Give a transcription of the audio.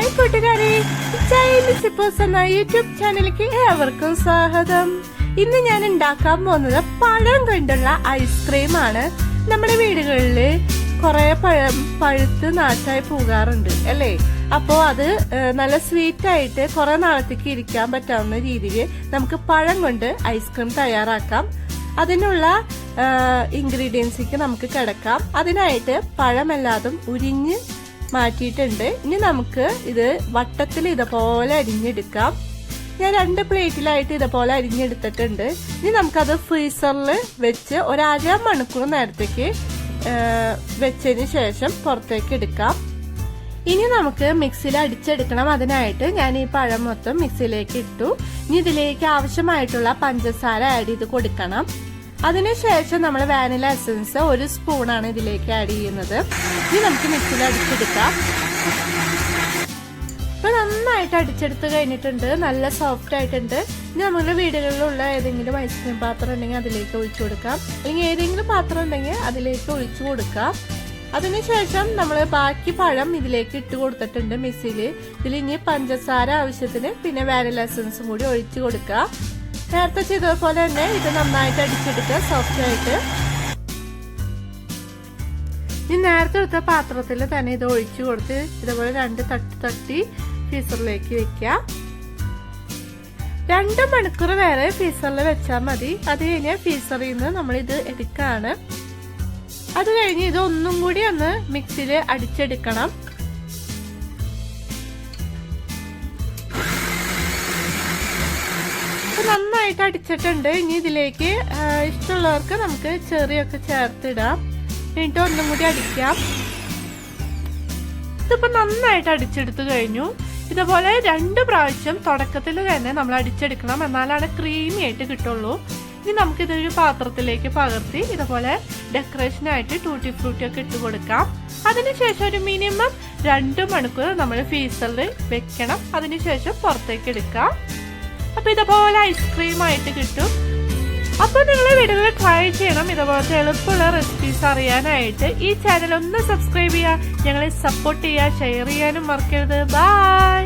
Hi കൂട്ടുകാരെ, Chinese സിപ്പോസ് എന്ന YouTube ചാനലിലേക്ക് ഏവർക്കും സ്വാഗതം. ഇന്ന് ഞാൻ ഉണ്ടാക്കാൻ പോകുന്നത് പഴം കൊണ്ടുള്ള ഐസ്ക്രീം ആണ്. നമ്മുടെ വീടുകളിൽ കുറെ പഴം പഴുത്ത് നാശായി പോകാറുണ്ട് അല്ലേ? അപ്പോൾ അത് നല്ല സ്വീറ്റ് ആയിട്ട് കുറെ നാളത്തേക്ക് ഇരിക്കാൻ പറ്റാവുന്ന രീതിയിൽ നമുക്ക് പഴം കൊണ്ട് ഐസ്ക്രീം തയ്യാറാക്കാം. അതിനുള്ള ഇൻഗ്രീഡിയൻസിക്ക് നമുക്ക് കിടക്കാം. അതിനായിട്ട് പഴമെല്ലാതും ഉരിഞ്ഞ് മാറ്റിയിട്ടുണ്ട്. ഇനി നമുക്ക് ഇത് വട്ടത്തിൽ ഇതുപോലെ അരിഞ്ഞെടുക്കാം. ഞാൻ 2 പ്ലേറ്റിലായിട്ട് ഇതുപോലെ അരിഞ്ഞെടുത്തിട്ടുണ്ട്. ഇനി നമുക്കത് ഫ്രീസറിൽ വെച്ച് ഒരു അരമണിക്കൂർ നേരത്തേക്ക് വെച്ചതിന് ശേഷം പുറത്തേക്ക് എടുക്കാം. ഇനി നമുക്ക് മിക്സിയിൽ അടിച്ചെടുക്കണം. അതിനായിട്ട് ഞാൻ ഈ പഴം മൊത്തം മിക്സിയിലേക്ക് ഇട്ടു. ഇനി ഇതിലേക്ക് ആവശ്യമായിട്ടുള്ള പഞ്ചസാര ആഡ് ചെയ്ത് കൊടുക്കണം. അതിനുശേഷം നമ്മൾ വാനില എസൻസ് 1 സ്പൂണാണ് ഇതിലേക്ക് ആഡ് ചെയ്യുന്നത്. ഇനി നമുക്ക് മിക്സിയിൽ അടിച്ചെടുക്കാം. ഇപ്പൊ നന്നായിട്ട് അടിച്ചെടുത്ത് കഴിഞ്ഞിട്ടുണ്ട്. നല്ല സോഫ്റ്റ് ആയിട്ടുണ്ട്. ഇനി നമ്മുടെ വീടുകളിലുള്ള ഏതെങ്കിലും ഐസ്ക്രീം പാത്രം ഉണ്ടെങ്കിൽ അതിലേക്ക് ഒഴിച്ചു കൊടുക്കാം. അല്ലെങ്കിൽ ഏതെങ്കിലും പാത്രം ഉണ്ടെങ്കിൽ അതിലേക്ക് ഒഴിച്ചു കൊടുക്കാം. അതിനുശേഷം നമ്മൾ ബാക്കി പഴം ഇതിലേക്ക് ഇട്ട് കൊടുത്തിട്ടുണ്ട് മിക്സിയിൽ. ഇതിൽ ഇനി പഞ്ചസാര ആവശ്യത്തിന് പിന്നെ വാനില എസൻസും കൂടി ഒഴിച്ചു കൊടുക്കാം. നേരത്തെ ചെയ്തതുപോലെ തന്നെ ഇത് നന്നായിട്ട് അടിച്ചെടുക്കുക സോഫ്റ്റ് ആയിട്ട്. ഇനി നേരത്തെ എടുത്ത പാത്രത്തിൽ തന്നെ ഇത് ഒഴിച്ചു കൊടുത്ത് ഇതുപോലെ 2 തട്ട് തട്ടി ഫ്രീസറിലേക്ക് വെക്കാം. 2 മണിക്കൂർ വരെ ഫ്രീസറിൽ വെച്ചാൽ മതി. അത് കഴിഞ്ഞ് ഫ്രീസറിൽ നിന്ന് നമ്മൾ ഇത് എടുക്കാണ്. അത് കഴിഞ്ഞ് ഇത് ഒന്നും കൂടി ഒന്ന് മിക്സിയിൽ അടിച്ചെടുക്കണം. നന്നായിട്ട് അടിച്ചിട്ടുണ്ട്. ഇനി ഇതിലേക്ക് ഇഷ്ടമുള്ളവർക്ക് നമുക്ക് ചെറിയൊക്കെ ചേർത്തിടാം. എന്നിട്ട് ഒന്നും കൂടി അടിക്കാം. ഇതിപ്പോ നന്നായിട്ട് അടിച്ചെടുത്തു കഴിഞ്ഞു. ഇതുപോലെ 2 പ്രാവശ്യം തുടക്കത്തിൽ തന്നെ നമ്മൾ അടിച്ചെടുക്കണം. എന്നാലാണ് ക്രീമി ആയിട്ട് കിട്ടുള്ളൂ. ഇനി നമുക്ക് ഇതൊരു പാത്രത്തിലേക്ക് പകർത്തി ഇതുപോലെ ഡെക്കറേഷനായിട്ട് ടൂട്ടി ഫ്രൂട്ടി ഒക്കെ ഇട്ട് കൊടുക്കാം. അതിനുശേഷം ഒരു മിനിമം 2 മണിക്കൂർ നമ്മൾ ഫ്രീസറിൽ വെക്കണം. അതിനുശേഷം പുറത്തേക്ക് എടുക്കാം. അപ്പൊ ഇതുപോലെ ഐസ്ക്രീം ആയിട്ട് കിട്ടും. അപ്പൊ നിങ്ങൾ വീടുകളിൽ ട്രൈ ചെയ്യണം. ഇതുപോലത്തെ എളുപ്പമുള്ള റെസിപ്പീസ് അറിയാനായിട്ട് ഈ ചാനൽ ഒന്ന് സബ്സ്ക്രൈബ് ചെയ്യുക. ഞങ്ങളെ സപ്പോർട്ട് ചെയ്യുക. ഷെയർ ചെയ്യാനും മറക്കരുത്. ബൈ.